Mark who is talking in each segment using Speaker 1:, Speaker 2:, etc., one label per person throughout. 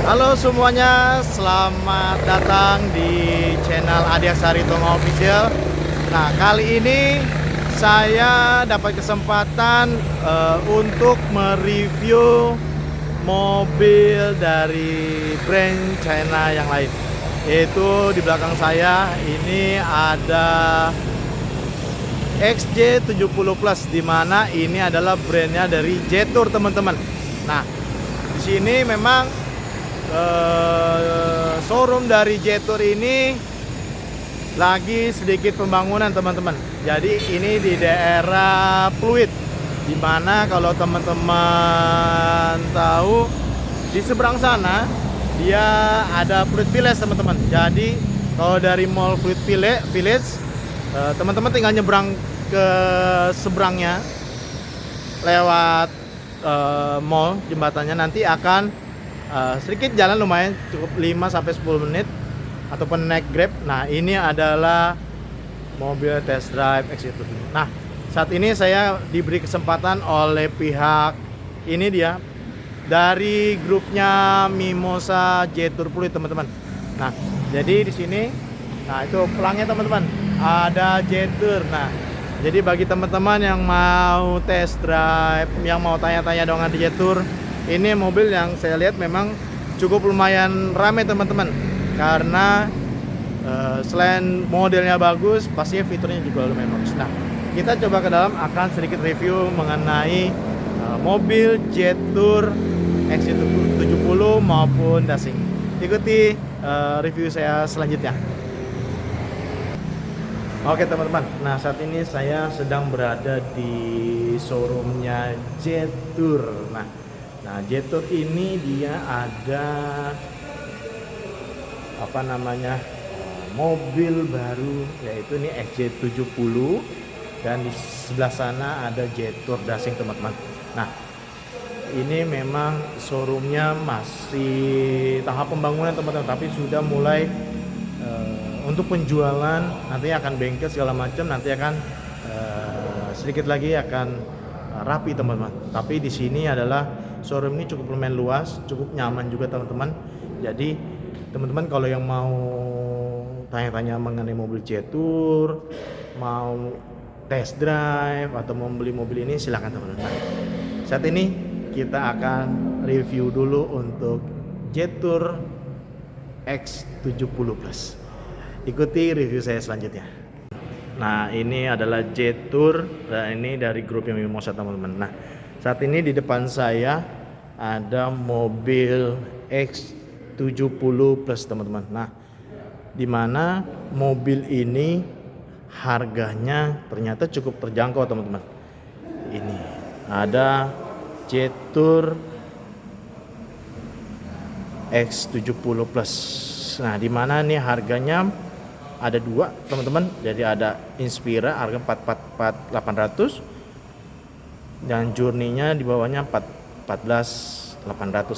Speaker 1: Halo semuanya, selamat datang di channel Adiaksari Tonga Official. Nah, kali ini saya dapat kesempatan untuk mereview mobil dari brand China yang lain. Yaitu di belakang saya ini ada XJ70 Plus, di mana ini adalah brandnya dari Jetour, teman-teman. Nah, di sini memang showroom dari Jetour ini lagi sedikit pembangunan, teman-teman. Jadi ini di daerah Pluit, dimana kalau teman-teman tahu di seberang sana dia ada Pluit Village, teman-teman. Jadi kalau dari Mall Pluit Village, teman-teman tinggal nyebrang ke seberangnya lewat mall, jembatannya nanti akan sedikit jalan, lumayan cukup 5-10 menit ataupun naik Grab. Nah, ini adalah mobil test drive XJ70. Nah, saat ini saya diberi kesempatan oleh pihak ini dia dari grupnya Mimosa Jetour Pluit, teman-teman. Nah, jadi di sini, nah itu pelangnya, teman-teman, ada Jetour. Nah, jadi bagi teman-teman yang mau test drive, yang mau tanya-tanya dengan Jetour, ini mobil yang saya lihat memang cukup lumayan ramai, teman-teman, karena selain modelnya bagus, pastinya fiturnya juga lumayan bagus. Nah, kita coba ke dalam, akan sedikit review mengenai mobil Jetour XJ70 maupun Dasing. Ikuti review saya selanjutnya. Oke, teman-teman, nah saat ini saya sedang berada di showroomnya Jetour. Nah, Jetour ini dia ada apa namanya, mobil baru, yaitu ini XJ70, dan di sebelah sana ada Jetour Dasing, teman-teman. Nah, ini memang showroomnya masih tahap pembangunan, teman-teman, tapi sudah mulai untuk penjualan, nanti akan bengkel segala macam, nanti akan sedikit lagi akan rapi, teman-teman. Tapi di sini adalah showroom ini cukup lumayan luas, cukup nyaman juga, teman-teman. Jadi teman-teman kalau yang mau tanya-tanya mengenai mobil Jetour, mau test drive atau mau beli mobil ini, silakan, teman-teman. Nah, saat ini kita akan review dulu untuk Jetour X70 Plus. Ikuti review saya selanjutnya. Nah, ini adalah Jetour, dan ini dari grupnya Mimosa, teman-teman. Nah, saat ini di depan saya ada mobil X70 Plus, teman-teman. Nah, dimana mobil ini harganya ternyata cukup terjangkau, teman-teman. Ini ada Jetour X70 Plus. Nah, dimana nih harganya ada dua, teman-teman. Jadi ada Inspira harga 444.800 dan Journey-nya di bawahnya 14.800,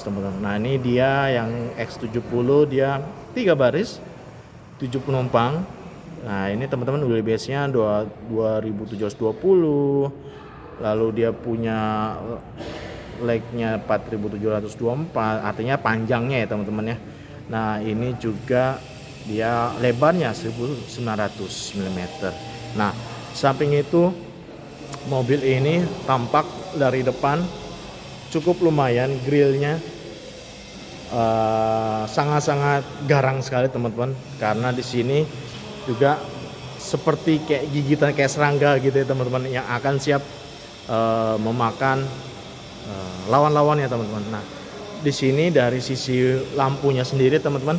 Speaker 1: teman-teman. Nah, ini dia yang X70, dia 3 baris, 7 penumpang. Nah, ini teman-teman wheelbase-nya 2720, lalu dia punya leg-nya 4724, artinya panjangnya ya, teman-teman ya. Nah, ini juga dia lebarnya 1900 mm. Nah, samping itu mobil ini tampak dari depan cukup lumayan, grillnya sangat-sangat garang sekali, teman-teman, karena di sini juga seperti kayak gigitan kayak serangga gitu ya, teman-teman, yang akan siap memakan lawan-lawannya, teman-teman. Nah, di sini dari sisi lampunya sendiri, teman-teman,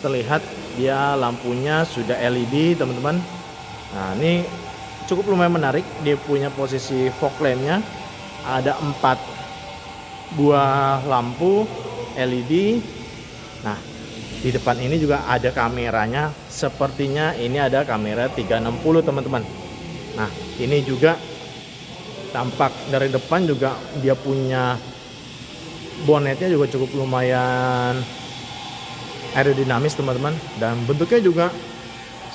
Speaker 1: terlihat dia lampunya sudah LED, teman-teman. Nah, ini cukup lumayan menarik. Dia punya posisi fog lamp-nya ada 4 buah lampu LED. Nah, di depan ini juga ada kameranya. Sepertinya ini ada kamera 360, teman-teman. Nah, ini juga tampak dari depan juga dia punya bonetnya juga cukup lumayan aerodinamis, teman-teman, dan bentuknya juga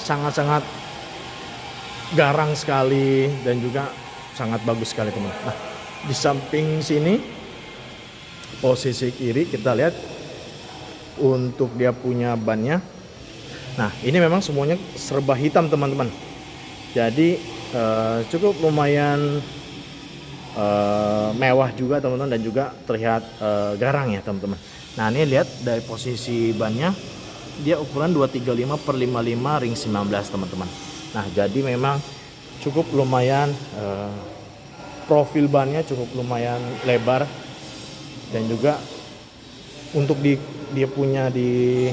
Speaker 1: sangat-sangat garang sekali dan juga sangat bagus sekali, teman-teman. Nah, di samping sini posisi kiri kita lihat untuk dia punya bannya. Nah, ini memang semuanya serba hitam teman-teman. Jadi cukup lumayan mewah juga teman-teman, dan juga terlihat garang ya teman-teman. Nah, ini lihat dari posisi bannya, dia ukuran 235/55 ring 19 teman-teman. Nah, jadi memang cukup lumayan, profil bannya cukup lumayan lebar, dan juga untuk dia punya di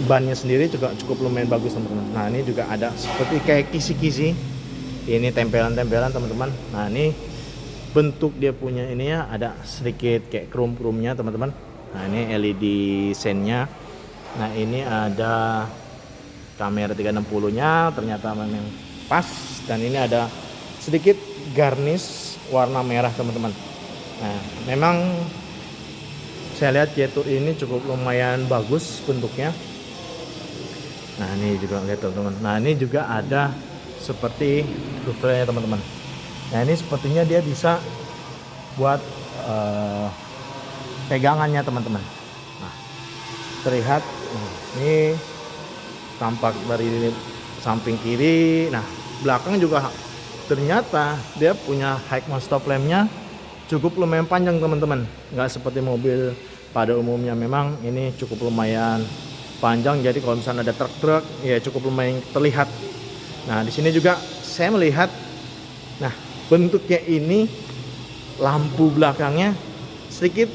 Speaker 1: bannya sendiri juga cukup lumayan bagus teman-teman. Nah, ini juga ada seperti kayak kisi-kisi, ini tempelan-tempelan teman-teman. Nah, ini bentuk dia punya ini ya, ada sedikit kayak krum-krumnya teman-teman. Nah, ini LED sennya. Nah, ini ada kamera 360 nya, ternyata memang pas, dan ini ada sedikit garnish warna merah teman-teman. Nah, memang saya lihat Jetour ini cukup lumayan bagus bentuknya. Nah, ini juga lihat teman-teman. Nah, ini juga ada seperti roofernya teman-teman. Nah, ini sepertinya dia bisa buat pegangannya teman-teman. Nah, terlihat ini tampak dari samping kiri. Nah, belakang juga ternyata dia punya high mount stop lampnya cukup lumayan panjang teman-teman. Nggak seperti mobil pada umumnya, memang ini cukup lumayan panjang. Jadi kalau misalnya ada truk-truk ya cukup lumayan terlihat. Nah, di sini juga saya melihat, nah bentuknya ini lampu belakangnya sedikit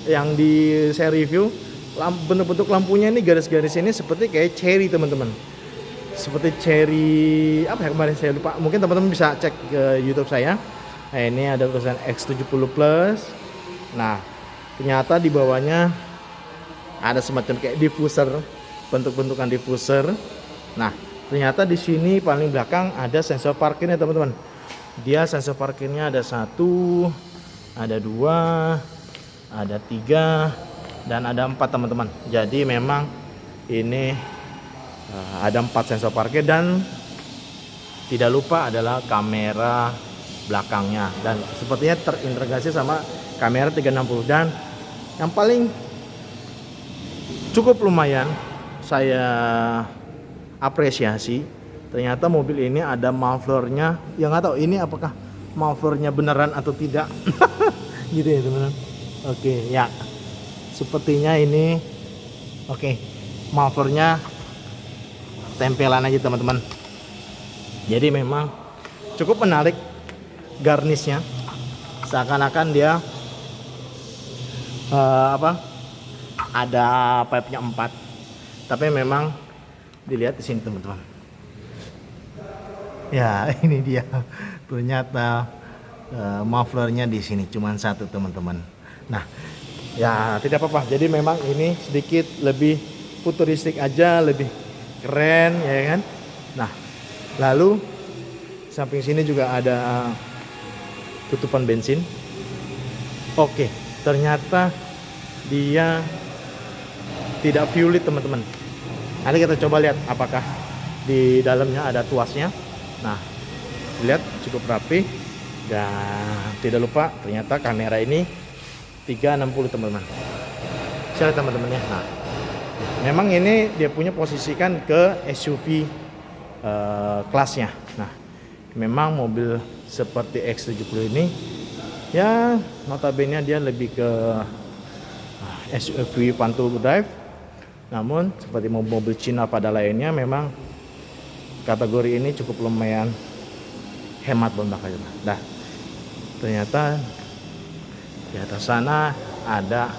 Speaker 1: yang saya review, bentuk lampunya ini garis-garis ini seperti kayak cherry teman-teman. Seperti cherry apa ya, kemarin saya lupa. Mungkin teman-teman bisa cek ke YouTube saya. Nah, ini ada tulisan X70 Plus. Nah, ternyata di bawahnya ada semacam kayak diffuser, bentuk-bentukan diffuser. Nah, ternyata di sini paling belakang ada sensor parkirnya teman-teman. Dia sensor parkirnya ada 1, ada 2, ada 3, dan ada 4 teman-teman. Jadi memang ini ada 4 sensor parkir, dan tidak lupa adalah kamera belakangnya, dan sepertinya terintegrasi sama kamera 360. Dan yang paling cukup lumayan saya apresiasi, ternyata mobil ini ada mufflernya. Yang nggak tahu ini apakah mufflernya beneran atau tidak. Gitu ya teman-teman. Oke ya, sepertinya ini oke, mufflernya tempelan aja teman-teman. Jadi memang cukup menarik garnishnya, seakan-akan dia ada pipe-nya 4, tapi memang dilihat di sini teman-teman. Ya, ini dia. Ternyata mufflernya di sini cuma 1 teman-teman. Nah, ya tidak apa-apa. Jadi memang ini sedikit lebih futuristik aja, lebih keren ya kan. Nah, lalu samping sini juga ada tutupan bensin. Oke, ternyata dia tidak violet teman-teman. Nanti kita coba lihat apakah di dalamnya ada tuasnya. Nah, lihat cukup rapi, dan tidak lupa ternyata kamera ini 360 teman-teman. Saya lihat teman-teman ya. Nah, memang ini dia punya posisikan ke SUV kelasnya. Nah, memang mobil seperti X70 ini ya notabene dia lebih ke SUV pantul drive. Namun seperti mobil Cina pada lainnya, memang kategori ini cukup lumayan hemat bahan bakar. Nah, ternyata di atas sana ada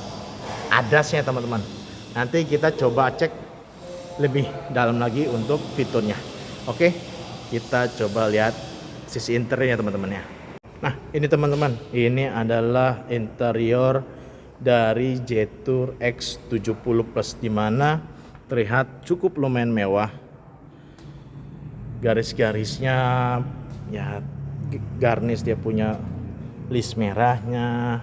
Speaker 1: ADAS-nya teman-teman. Nanti kita coba cek lebih dalam lagi untuk fiturnya. Oke, kita coba lihat sisi interiornya teman-teman ya. Nah, ini teman-teman, ini adalah interior dari Jetour X70 Plus, dimana terlihat cukup lumayan mewah. Garis-garisnya ya, garnish dia punya list merahnya.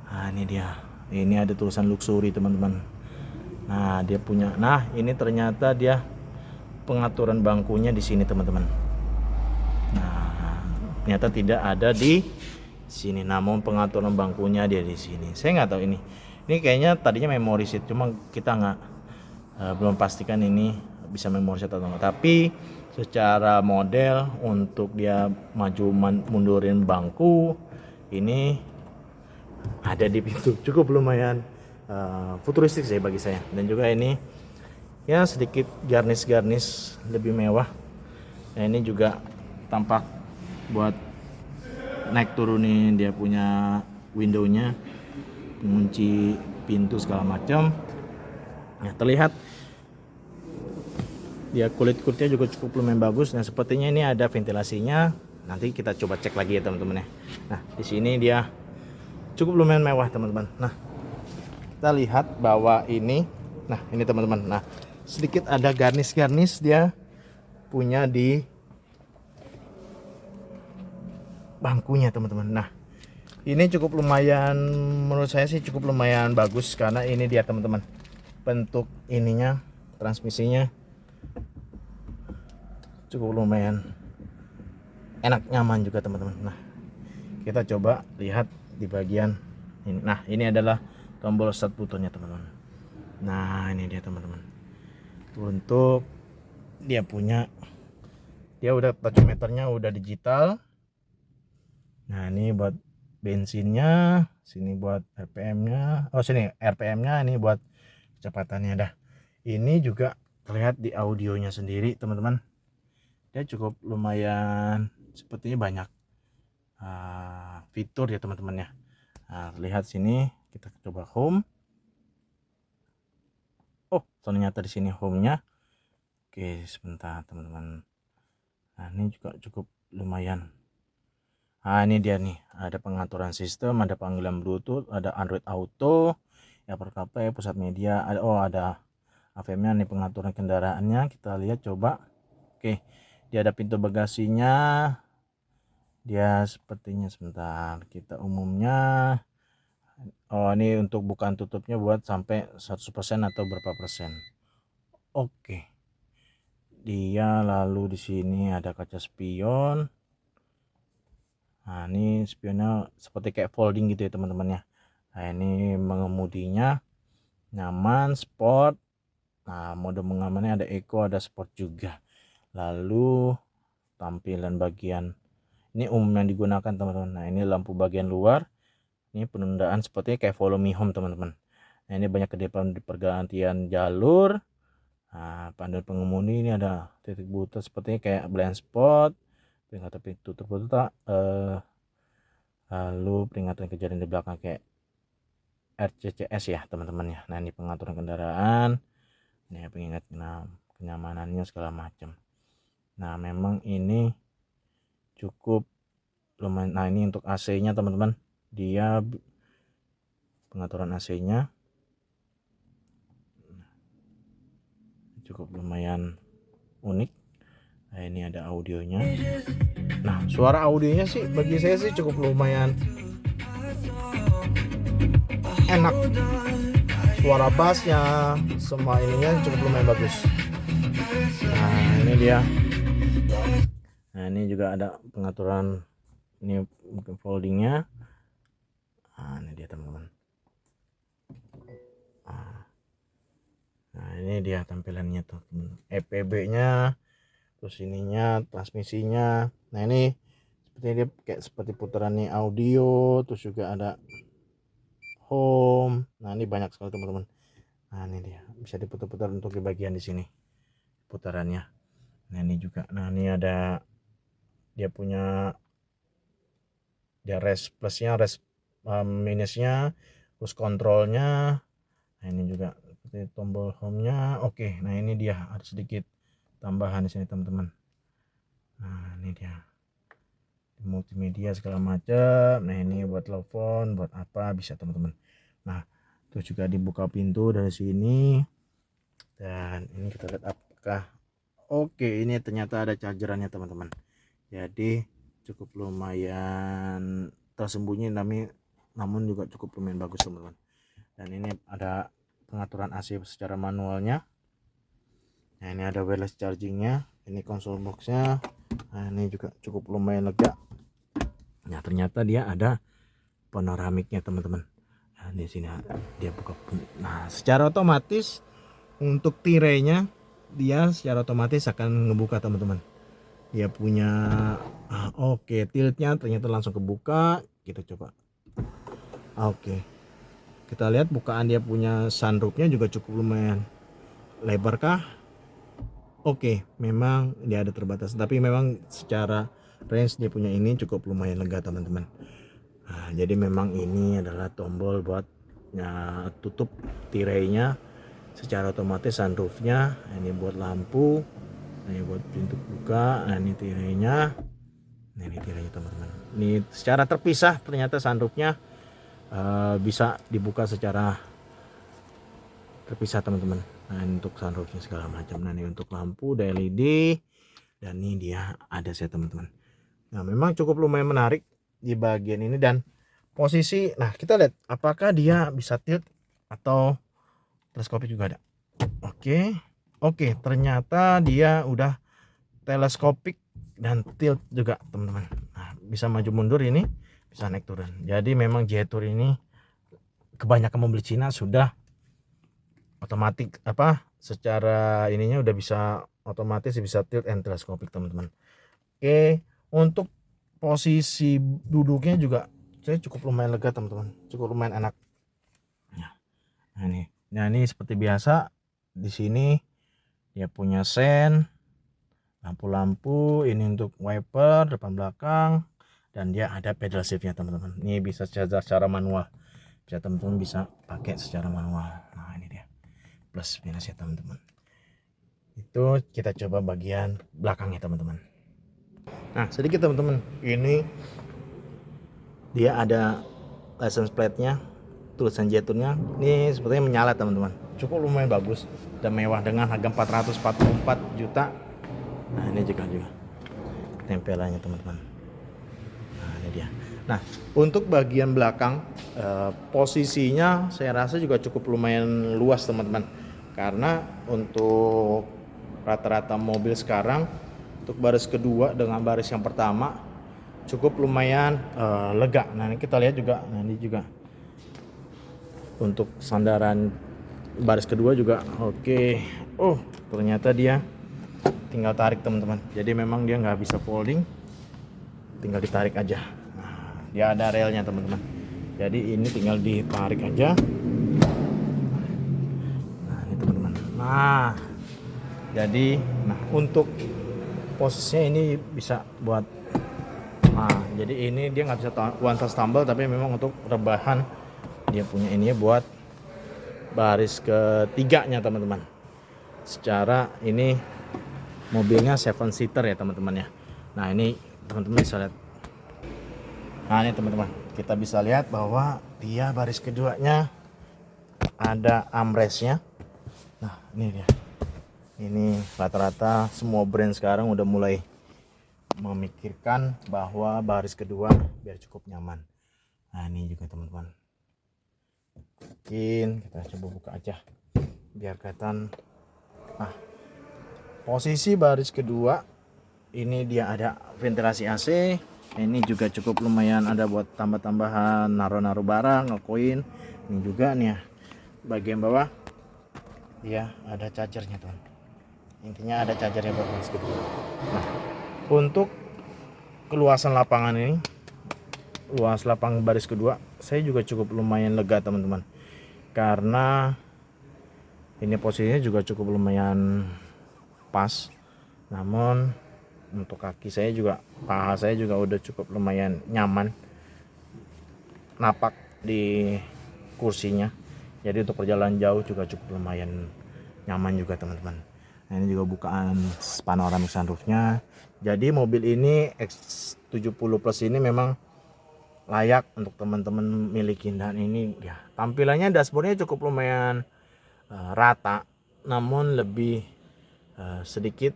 Speaker 1: Nah, ini dia. Ini ada tulisan luxury teman-teman. Nah, dia punya. Nah, ini ternyata dia pengaturan bangkunya di sini teman-teman. Nah, ternyata tidak ada di sini, namun pengaturan bangkunya dia di sini. Saya nggak tahu Ini kayaknya tadinya memory seat, cuma kita belum pastikan ini bisa memory seat atau enggak. Tapi secara model untuk dia maju mundurin bangku ini ada di pintu, cukup lumayan futuristik sih bagi saya. Dan juga ini ya sedikit garnish lebih mewah. Nah ini juga tampak buat naik turunin dia punya windownya, mengunci pintu segala macam. Nah terlihat dia kulitnya juga cukup lumayan bagus. Nah sepertinya ini ada ventilasinya, nanti kita coba cek lagi ya teman-teman ya. Nah di sini dia cukup lumayan mewah teman-teman. Nah kita lihat bahwa ini, nah ini teman-teman, nah sedikit ada garnish dia punya di bangkunya teman-teman. Nah ini cukup lumayan, menurut saya sih cukup lumayan bagus, karena ini dia teman-teman, bentuk ininya, transmisinya cukup lumayan enak, nyaman juga teman-teman. Nah kita coba lihat di bagian ini. Nah ini adalah tombol start buttonnya teman-teman. Nah ini dia teman-teman, untuk dia punya, dia udah touchmeternya udah digital. Nah ini buat bensinnya, sini buat RPM-nya, oh sini RPM-nya, ini buat kecepatannya. Dah ini juga terlihat di audionya sendiri teman-teman, dia cukup lumayan, sepertinya banyak fitur ya teman-teman ya. Nah lihat sini, kita coba home. Oh ternyata di sini home-nya. Oke sebentar teman-teman. Nah ini juga cukup lumayan. Nah ini dia nih, ada pengaturan sistem, ada panggilan Bluetooth, ada Android Auto, Apple CarPlay, pusat media, ada AVM-nya nih, pengaturan kendaraannya. Kita lihat coba. Oke, dia ada pintu bagasinya. Dia sepertinya, sebentar, kita umumnya, oh ini untuk bukaan tutupnya buat sampai 100% atau berapa persen. Oke. Dia lalu di sini ada kaca spion. Nah ini spionnya seperti kayak folding gitu ya teman-teman ya. Nah ini mengemudinya nyaman, sport. Nah mode mengamannya ada eco, ada sport juga. Lalu tampilan bagian ini umum yang digunakan teman-teman. Nah ini lampu bagian luar, ini penundaan sepertinya kayak follow me home teman-teman. Nah ini banyak kedepan di pergantian jalur. Nah panduan pengemudi ini ada titik buta sepertinya kayak blind spot, peringatan pintu terbuka, lalu peringatan kejadian di belakang kayak RCCS ya teman-teman ya. Nah ini pengaturan kendaraan, ini pengingat kenyamanannya segala macam. Nah memang ini cukup lumayan. Nah ini untuk AC nya teman-teman, dia pengaturan AC nya cukup lumayan unik. Nah ini ada audionya. Nah suara audionya sih bagi saya sih cukup lumayan enak, suara bassnya, semua ininya cukup lumayan bagus. Nah ini dia. Nah ini juga ada pengaturan, ini mungkin foldingnya. Nah ini dia teman-teman. Nah ini dia tampilannya tuh, EPB nya, terus ininya, transmisinya. Nah ini seperti dia kayak seperti putarannya audio, terus juga ada home. Nah ini banyak sekali teman-teman. Nah ini dia, bisa diputar-putar untuk di bagian di sini putarannya. Nah ini juga, nah ini ada dia punya, dia rest plusnya, rest minusnya, terus kontrolnya. Nah ini juga seperti tombol home-nya. Oke, nah ini dia ada sedikit tambahan di sini teman-teman. Nah ini dia multimedia segala macam. Nah ini buat telepon, buat apa bisa teman-teman. Nah terus juga dibuka pintu dari sini. Dan ini kita lihat apakah oke, ini ternyata ada chargerannya teman-teman. Jadi cukup lumayan tersembunyi, namun juga cukup lumayan bagus teman-teman. Dan ini ada pengaturan AC secara manualnya. Nah ini ada wireless chargingnya, ini konsol boxnya. Nah ini juga cukup lumayan lega. Nah ternyata dia ada panoramiknya teman-teman. Nah, di sini dia buka. Nah, secara otomatis untuk tirainya dia secara otomatis akan ngebuka teman-teman. Dia punya oke, tiltnya ternyata langsung kebuka. Kita coba. Oke. Kita lihat bukaan dia punya sunroofnya juga cukup lumayan lebar kah? Oke, memang dia ada terbatas, tapi memang secara range dia punya ini cukup lumayan lega teman-teman. Nah, jadi memang ini adalah tombol buat tutup tirainya secara otomatis, sunroofnya. Ini buat lampu, ini buat pintu buka. Nah, ini tirainya. Nah, ini tirainya teman-teman. Ini secara terpisah ternyata sunroofnya bisa dibuka secara terpisah teman-teman. Nah, ini untuk sunroofnya segala macam. Nah, ini untuk lampu LED, dan ini dia ada set teman-teman. Nah, memang cukup lumayan menarik di bagian ini, dan posisi. Nah, kita lihat apakah dia bisa tilt atau teleskopik juga ada. Oke, ternyata dia udah teleskopik dan tilt juga teman-teman. Nah, bisa maju mundur, ini bisa naik turun. Jadi memang Jetour ini kebanyakan mobil Cina sudah otomatis secara ininya udah bisa otomatis bisa tilt and teleskopik teman-teman. Oke, untuk posisi duduknya juga saya cukup lumayan lega teman-teman, cukup lumayan enak. Nah ini seperti biasa di sini dia punya sen, lampu-lampu, ini untuk wiper depan belakang, dan dia ada pedal shiftnya teman-teman. Ini bisa secara manual, bisa teman-teman bisa pakai secara manual. Nah ini dia plus minusnya teman-teman. Itu kita coba bagian belakangnya teman-teman. Nah sedikit teman-teman, ini dia ada license plate-nya, tulisan Jetournya. Ini sepertinya menyala teman-teman, cukup lumayan bagus dan mewah dengan harga 444 juta. Nah ini juga tempelannya teman-teman. Nah ini dia. Nah untuk bagian belakang posisinya saya rasa juga cukup lumayan luas teman-teman, karena untuk rata-rata mobil sekarang untuk baris kedua dengan baris yang pertama cukup lumayan lega. Nah ini kita lihat juga, nah ini juga untuk sandaran baris kedua juga oke. Oh ternyata dia tinggal tarik teman-teman, jadi memang dia nggak bisa folding, tinggal ditarik aja. Nah, dia ada relnya teman-teman, jadi ini tinggal ditarik aja. Nah ini teman-teman. Nah jadi untuk posisinya ini bisa buat jadi ini dia nggak bisa one touch tumble, tapi memang untuk rebahan dia punya ini buat baris ketiganya teman-teman. Secara ini mobilnya 7 seater ya teman-teman ya. Nah ini teman-teman bisa lihat. Nah ini teman-teman, kita bisa lihat bahwa dia baris keduanya ada armrestnya. Nah ini dia. Ini rata-rata semua brand sekarang udah mulai memikirkan bahwa baris kedua biar cukup nyaman. Nah ini juga teman-teman, mungkin kita coba buka aja biar kelihatan. Nah posisi baris kedua ini dia ada ventilasi AC. Ini juga cukup lumayan, ada buat tambah-tambahan naruh-naruh barang, ngekoin. Ini juga nih ya, bagian bawah ya ada chargernya teman. Intinya ada chargernya buat baris kedua. Nah untuk keluasan lapangan ini, luas lapang baris kedua, saya juga cukup lumayan lega teman-teman, karena ini posisinya juga cukup lumayan pas. Namun untuk kaki saya juga, paha saya juga udah cukup lumayan nyaman napak di kursinya, jadi untuk perjalanan jauh juga cukup lumayan nyaman juga teman-teman. Nah ini juga bukaan panoramic sunroofnya. Jadi mobil ini X70 Plus ini memang layak untuk teman-teman milikin. Dan ini ya tampilannya, dashboardnya cukup lumayan rata, namun lebih sedikit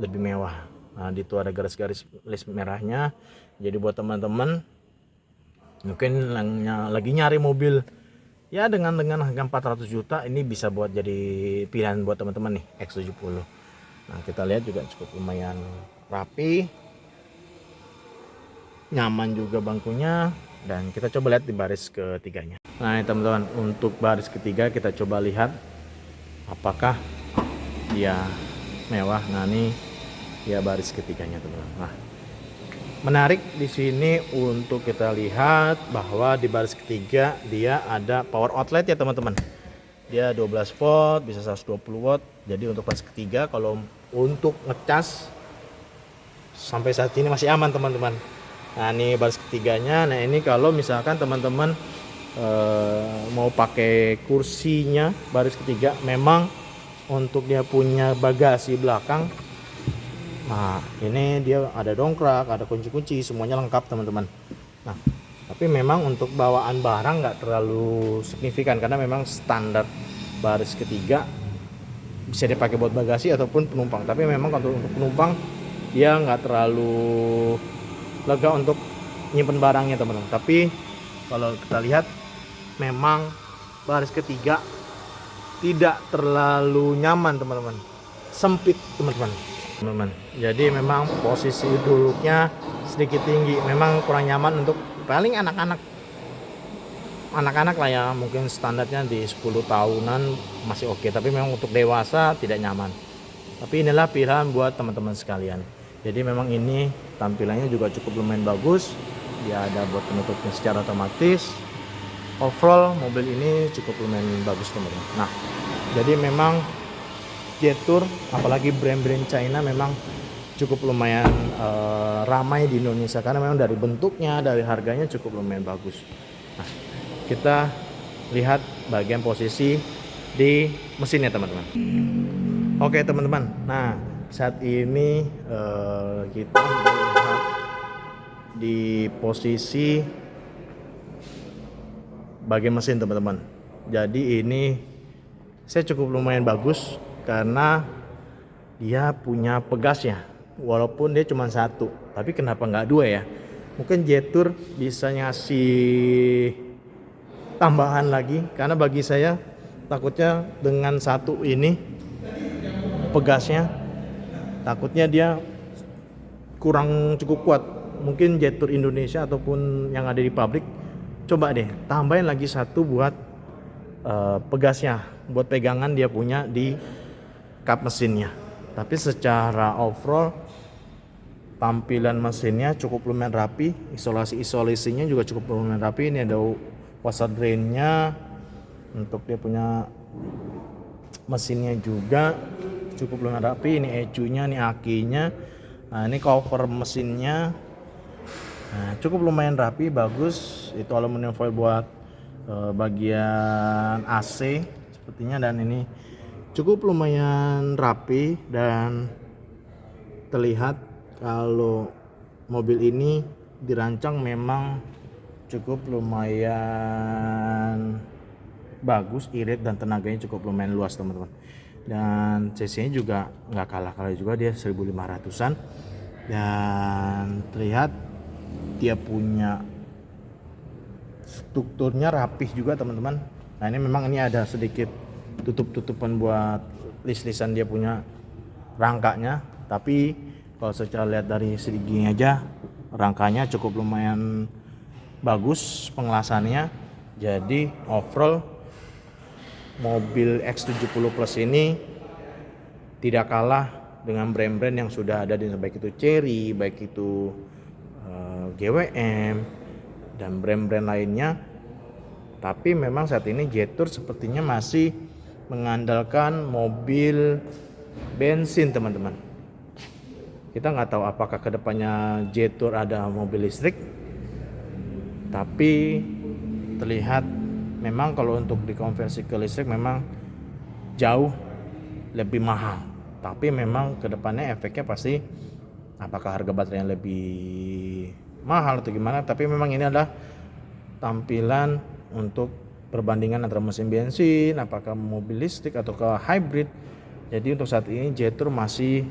Speaker 1: lebih mewah. Nah itu ada garis-garis list merahnya. Jadi buat teman-teman mungkin lagi nyari mobil ya dengan harga 400 juta, ini bisa buat jadi pilihan buat teman-teman nih X70. Nah kita lihat juga cukup lumayan rapi, nyaman juga bangkunya. dan kita coba lihat di baris ketiganya. Nah teman-teman, untuk baris ketiga kita coba lihat apakah dia mewah. Nah ini ya baris ketiganya teman-teman. Nah menarik di sini untuk kita lihat bahwa di baris ketiga dia ada power outlet ya teman-teman. Dia 12 volt, bisa 120 watt. Jadi untuk baris ketiga kalau untuk ngecas sampai saat ini masih aman teman-teman. Nah ini baris ketiganya. Nah ini kalau misalkan teman-teman mau pakai kursinya baris ketiga, memang untuk dia punya bagasi belakang. Nah ini dia ada dongkrak, ada kunci-kunci, semuanya lengkap teman-teman. Nah tapi memang untuk bawaan barang nggak terlalu signifikan, karena memang standar baris ketiga bisa dipakai buat bagasi ataupun penumpang. Tapi memang untuk penumpang dia nggak terlalu lega untuk nyimpen barangnya teman-teman. Tapi kalau kita lihat memang baris ketiga tidak terlalu nyaman teman-teman, sempit teman-teman. Jadi memang posisi duduknya sedikit tinggi, memang kurang nyaman untuk paling anak-anak lah ya, mungkin standarnya di 10 tahunan masih oke, tapi memang untuk dewasa tidak nyaman. Tapi inilah pilihan buat teman-teman sekalian. Jadi memang ini tampilannya juga cukup lumayan bagus. Dia ada buat penutupnya secara otomatis. Overall mobil ini cukup lumayan bagus teman-teman. Nah jadi memang Jetour, apalagi brand-brand China, memang cukup lumayan ramai di Indonesia, karena memang dari bentuknya, dari harganya cukup lumayan bagus. Nah kita lihat bagian posisi di mesinnya teman-teman. Oke teman-teman, nah saat ini kita melihat di posisi bagian mesin teman-teman. Jadi ini saya cukup lumayan bagus karena dia punya pegasnya, walaupun dia cuma satu, tapi kenapa nggak dua ya? Mungkin Jetour bisa ngasih tambahan lagi, karena bagi saya takutnya dengan satu ini pegasnya, takutnya dia kurang cukup kuat. Mungkin Jetour Indonesia ataupun yang ada di pabrik, coba deh tambahin lagi satu buat pegasnya, buat pegangan dia punya di kap mesinnya. Tapi secara overall tampilan mesinnya cukup lumayan rapi, isolasinya juga cukup lumayan rapi. Ini ada washer drainnya, untuk dia punya mesinnya juga cukup lumayan rapi. Ini ECU-nya, ini akinya, nah ini cover mesinnya, nah, cukup lumayan rapi, bagus. Itu aluminium foil buat bagian AC sepertinya, dan ini cukup lumayan rapi dan terlihat kalau mobil ini dirancang memang cukup lumayan bagus, irit, dan tenaganya cukup lumayan luas teman-teman. Dan cc-nya juga nggak kalah juga, dia 1500-an, dan terlihat dia punya strukturnya rapih juga teman-teman. Nah ini memang ini ada sedikit tutupan buat list-listan dia punya rangkanya, tapi kalau secara lihat dari segi aja rangkanya cukup lumayan bagus pengelasannya. Jadi overall mobil X70 Plus ini tidak kalah dengan brand-brand yang sudah ada di, baik itu Chery, baik itu GWM dan brand-brand lainnya. Tapi memang saat ini Jetour sepertinya masih mengandalkan mobil bensin teman-teman. Kita nggak tahu apakah kedepannya Jetour ada mobil listrik, tapi terlihat memang kalau untuk dikonversi ke listrik memang jauh lebih mahal. Tapi memang kedepannya efeknya pasti apakah harga baterainya lebih mahal atau gimana. Tapi memang ini adalah tampilan untuk perbandingan antara mesin bensin, apakah mobil listrik atau ke hybrid. Jadi untuk saat ini Jetour masih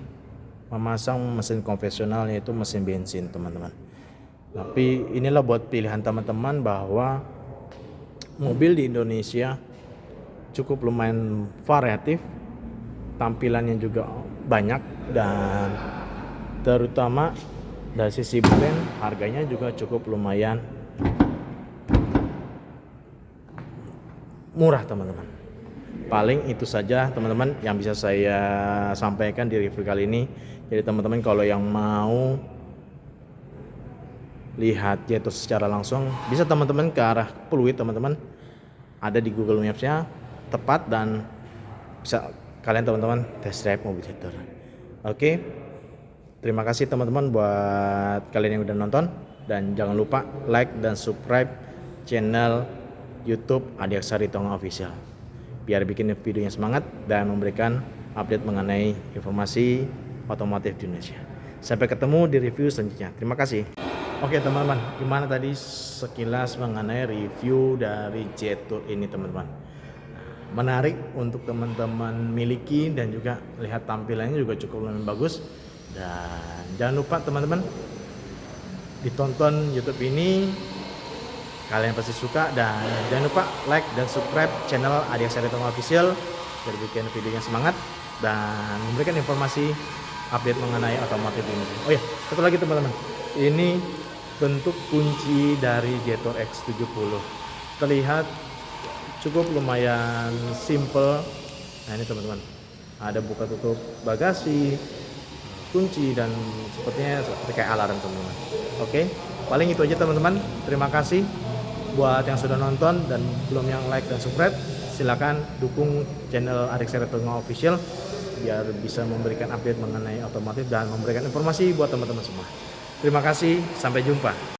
Speaker 1: memasang mesin konvensional, yaitu mesin bensin teman-teman. Tapi inilah buat pilihan teman-teman bahwa mobil di Indonesia cukup lumayan variatif, tampilannya juga banyak, dan terutama dari sisi brand harganya juga cukup lumayan murah teman-teman. Paling itu saja teman-teman yang bisa saya sampaikan di review kali ini. Jadi teman-teman kalau yang mau lihat Jetor secara langsung, bisa teman-teman ke arah Pluit teman-teman, ada di Google Maps-nya tepat, dan bisa kalian teman-teman test drive mobil Jetor. Oke, terima kasih teman-teman buat kalian yang udah nonton, dan jangan lupa like dan subscribe channel YouTube Adi Aksari Tonga Official biar bikin videonya semangat dan memberikan update mengenai informasi otomotif di Indonesia. Sampai ketemu di review selanjutnya. Terima kasih. Oke teman-teman, gimana tadi sekilas mengenai review dari Jetor ini teman-teman. Menarik untuk teman-teman miliki, dan juga lihat tampilannya juga cukup lumayan bagus. Dan jangan lupa teman-teman ditonton YouTube ini, kalian pasti suka, dan jangan lupa like dan subscribe channel Adi Aksari Tonga Official biar bikin videonya semangat dan memberikan informasi update mengenai otomotif ini. Oh ya, satu lagi teman-teman, ini bentuk kunci dari Jetor X70, terlihat cukup lumayan simple. Nah ini teman-teman, ada buka tutup bagasi, kunci, dan sepertinya seperti kayak alarm teman-teman. Oke, paling itu aja teman-teman. Terima kasih buat yang sudah nonton, dan belum yang like dan subscribe, silakan dukung channel Adi Aksari Tonga Official biar bisa memberikan update mengenai otomotif dan memberikan informasi buat teman-teman semua. Terima kasih, sampai jumpa.